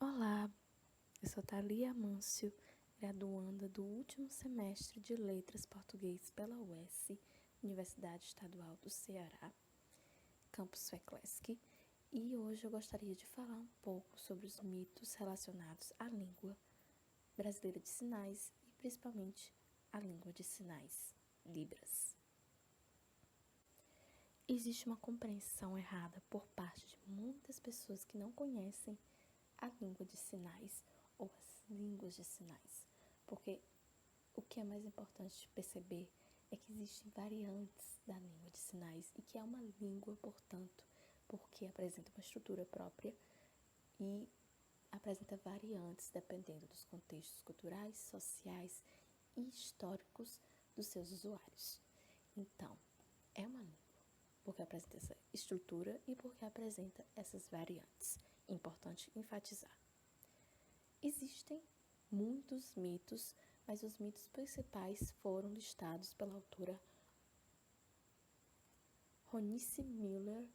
Olá, eu sou Thalia Amâncio, graduanda do último semestre de Letras Português pela UES, Universidade Estadual do Ceará, Campus Feclesc, e hoje eu gostaria de falar um pouco sobre os mitos relacionados à língua brasileira de sinais e principalmente à língua de sinais, Libras. Existe uma compreensão errada por parte de muitas pessoas que não conhecem a língua de sinais ou as línguas de sinais, porque o que é mais importante de perceber é que existem variantes da língua de sinais e que é uma língua, portanto, porque apresenta uma estrutura própria e apresenta variantes dependendo dos contextos culturais, sociais e históricos dos seus usuários. Então, é uma língua porque apresenta essa estrutura e porque apresenta essas variantes. Importante enfatizar. Existem muitos mitos, mas os mitos principais foram listados pela autora Ronice Miller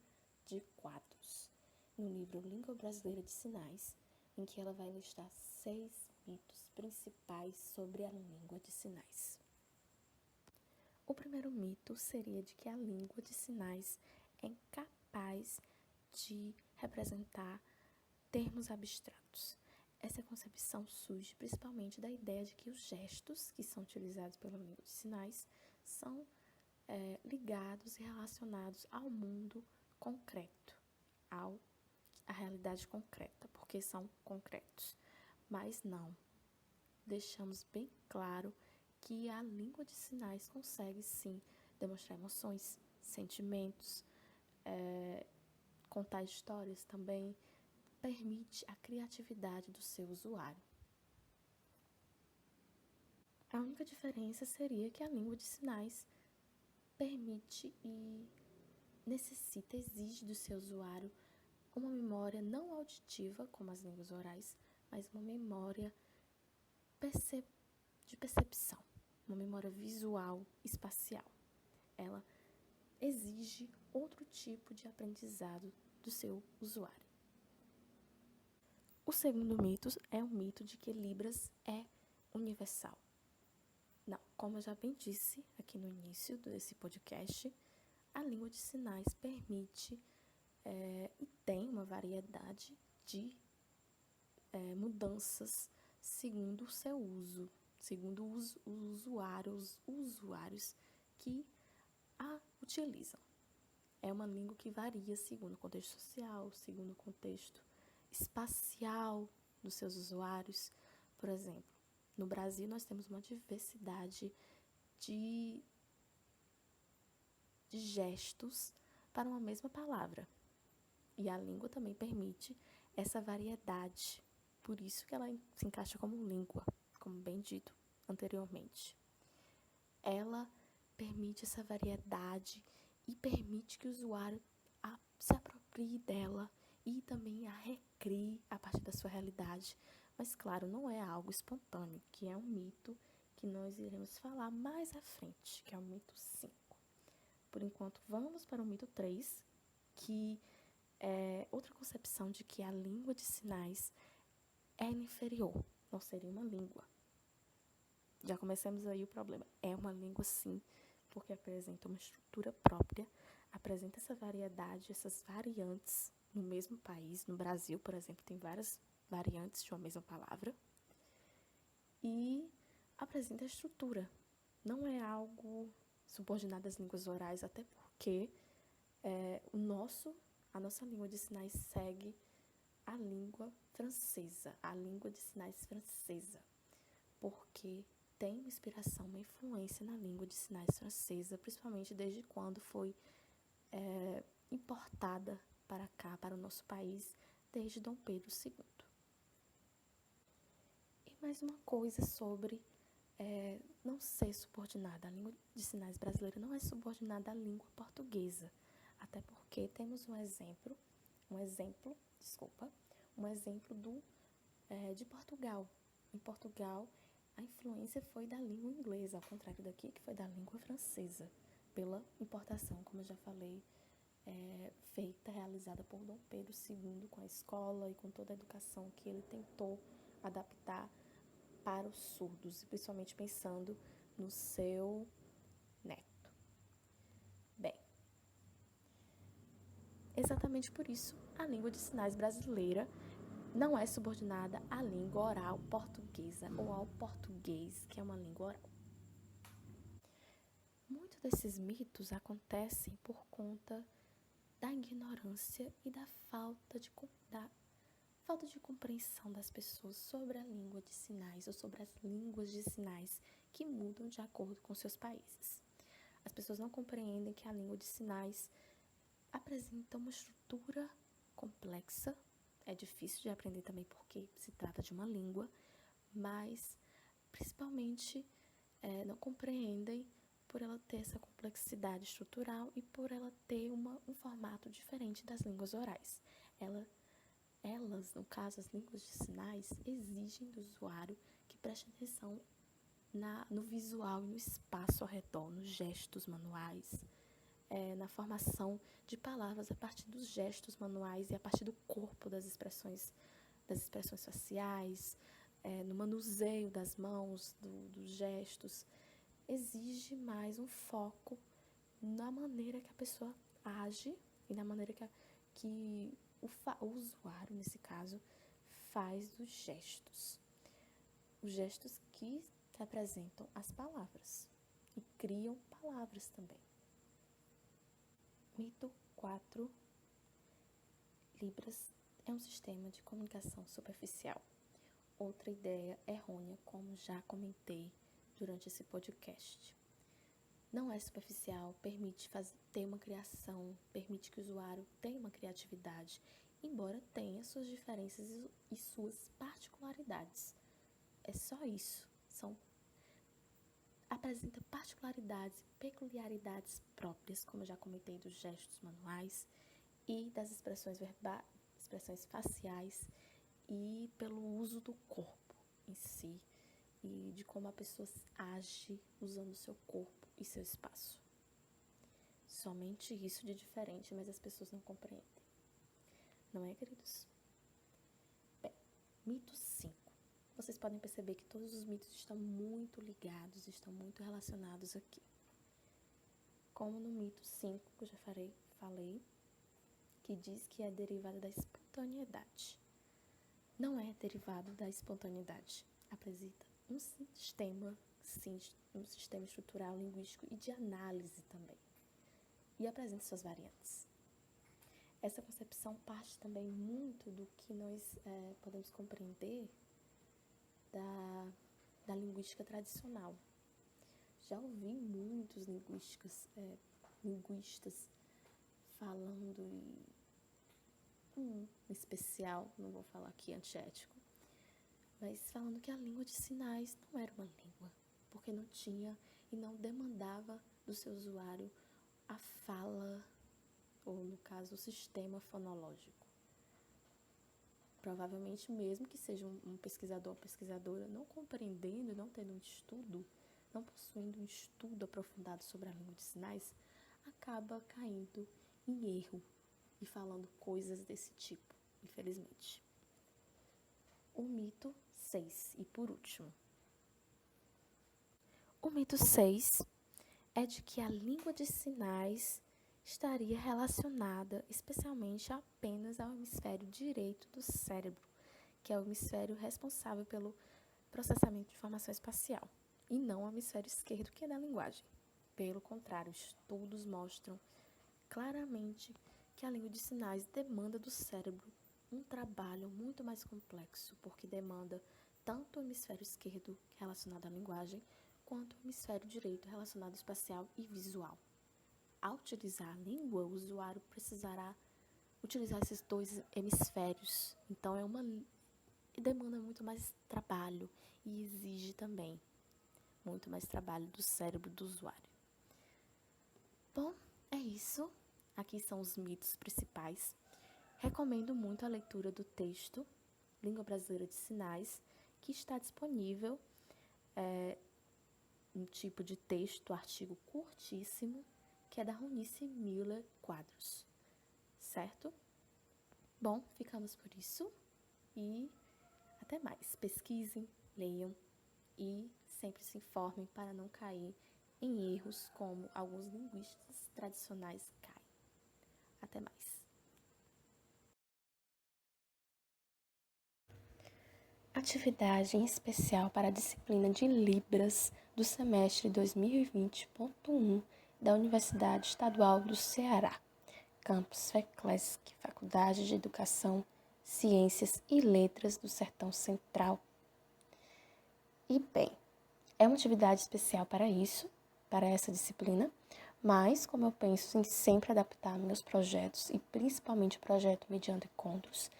de Quadros, no livro Língua Brasileira de Sinais, em que ela vai listar 6 mitos principais sobre a língua de sinais. O primeiro mito seria de que a língua de sinais é incapaz de representar termos abstratos. Essa concepção surge principalmente da ideia de que os gestos que são utilizados pela língua de sinais são ligados e relacionados ao mundo concreto, à realidade concreta, porque são concretos. Mas não, deixamos bem claro que a língua de sinais consegue sim demonstrar emoções, sentimentos, contar histórias também, permite a criatividade do seu usuário. A única diferença seria que a língua de sinais permite e necessita, exige do seu usuário uma memória não auditiva, como as línguas orais, mas uma memória de percepção, uma memória visual, espacial. Ela exige outro tipo de aprendizado do seu usuário. O segundo mito é o mito de que Libras é universal. Não, como eu já bem disse aqui no início desse podcast, a língua de sinais permite e tem uma variedade de mudanças segundo o seu uso, segundo os usuários que a utilizam. É uma língua que varia segundo o contexto social, segundo o contexto espacial dos seus usuários. Por exemplo, no Brasil nós temos uma diversidade de gestos para uma mesma palavra. E a língua também permite essa variedade. Por isso que ela se encaixa como língua, como bem dito anteriormente. Ela permite essa variedade e permite que o usuário se aproprie dela e também a recrie a partir da sua realidade. Mas, claro, não é algo espontâneo, que é um mito que nós iremos falar mais à frente, que é o mito 5. Por enquanto, vamos para o mito 3, que é outra concepção de que a língua de sinais é inferior, não seria uma língua. Já começamos aí o problema. É uma língua, sim, porque apresenta uma estrutura própria, apresenta essa variedade, essas variantes no mesmo país. No Brasil, por exemplo, tem várias variantes de uma mesma palavra. E apresenta a estrutura. Não é algo subordinado às línguas orais, até porque a nossa língua de sinais segue a língua francesa, a língua de sinais francesa, porque tem uma inspiração, uma influência na língua de sinais francesa, principalmente desde quando foi importada para cá, para o nosso país, desde Dom Pedro II. E mais uma coisa sobre não ser subordinada. A língua de sinais brasileira não é subordinada à língua portuguesa, até porque temos um exemplo de Portugal. Em Portugal, a influência foi da língua inglesa, ao contrário daqui, que foi da língua francesa, pela importação, como eu já falei realizada por Dom Pedro II, com a escola e com toda a educação que ele tentou adaptar para os surdos, e principalmente pensando no seu neto. Bem, exatamente por isso, a língua de sinais brasileira não é subordinada à língua oral portuguesa ou ao português, que é uma língua oral. Muitos desses mitos acontecem por conta da ignorância e da falta de compreensão das pessoas sobre a língua de sinais ou sobre as línguas de sinais que mudam de acordo com seus países. As pessoas não compreendem que a língua de sinais apresenta uma estrutura complexa. É difícil de aprender também porque se trata de uma língua, mas principalmente não compreendem por ela ter essa complexidade estrutural e por ela ter um formato diferente das línguas orais. Elas, no caso, as línguas de sinais, exigem do usuário que preste atenção no visual e no espaço ao redor, nos gestos manuais, na formação de palavras a partir dos gestos manuais e a partir do corpo, das expressões faciais, no manuseio das mãos, dos gestos. Exige mais um foco na maneira que a pessoa age e na maneira que o usuário, nesse caso, faz os gestos. Os gestos que representam as palavras e criam palavras também. Mito 4. Libras é um sistema de comunicação superficial. Outra ideia errônea, como já comentei durante esse podcast. Não é superficial, permite ter uma criação, permite que o usuário tenha uma criatividade, embora tenha suas diferenças e suas particularidades. É só isso. Apresenta particularidades e peculiaridades próprias, como eu já comentei, dos gestos manuais e das expressões faciais e pelo uso do corpo em si e de como a pessoa age usando o seu corpo e seu espaço. Somente isso de diferente, mas as pessoas não compreendem. Não é, queridos? Bem, mito 5. Vocês podem perceber que todos os mitos estão muito ligados, estão muito relacionados aqui. Como no mito 5, que eu já falei, que diz que é derivado da espontaneidade. Não é derivado da espontaneidade. Apresenta um sistema estrutural, linguístico e de análise também. E apresenta suas variantes. Essa concepção parte também muito do que nós podemos compreender da linguística tradicional. Já ouvi muitos linguistas falando, em especial, não vou falar aqui antiético, mas falando que a língua de sinais não era uma língua, porque não tinha e não demandava do seu usuário a fala, ou no caso, o sistema fonológico. Provavelmente, mesmo que seja um pesquisador ou pesquisadora, não compreendendo, não tendo um estudo, não possuindo um estudo aprofundado sobre a língua de sinais, acaba caindo em erro e falando coisas desse tipo, infelizmente. O mito 6, e por último. O mito 6 é de que a língua de sinais estaria relacionada especialmente apenas ao hemisfério direito do cérebro, que é o hemisfério responsável pelo processamento de informação espacial, e não ao hemisfério esquerdo, que é da linguagem. Pelo contrário, estudos mostram claramente que a língua de sinais demanda do cérebro um trabalho muito mais complexo, porque demanda tanto o hemisfério esquerdo relacionado à linguagem, quanto o hemisfério direito relacionado ao espacial e visual. Ao utilizar a língua, o usuário precisará utilizar esses dois hemisférios. Então, demanda muito mais trabalho e exige também muito mais trabalho do cérebro do usuário. Bom, é isso. Aqui são os mitos principais. Recomendo muito a leitura do texto Língua Brasileira de Sinais, que está disponível um tipo de texto, artigo curtíssimo, que é da Ronice Müller Quadros. certo? Bom, ficamos por isso e até mais. Pesquisem, leiam e sempre se informem para não cair em erros como alguns linguistas tradicionais caem. Até mais. Atividade em especial para a disciplina de Libras do semestre 2020.1 da Universidade Estadual do Ceará, Campus FECLESC, Faculdade de Educação, Ciências e Letras do Sertão Central. E bem, é uma atividade especial para isso, para essa disciplina, mas como eu penso em sempre adaptar meus projetos e principalmente o projeto Mediando Encontros,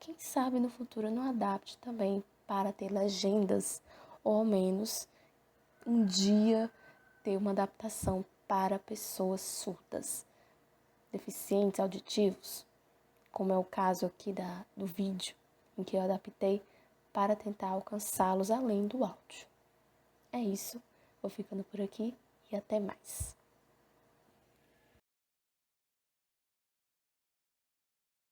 quem sabe no futuro eu não adapte também para ter legendas, ou ao menos um dia ter uma adaptação para pessoas surdas, deficientes auditivos, como é o caso aqui do vídeo, em que eu adaptei para tentar alcançá-los além do áudio. É isso, vou ficando por aqui e até mais.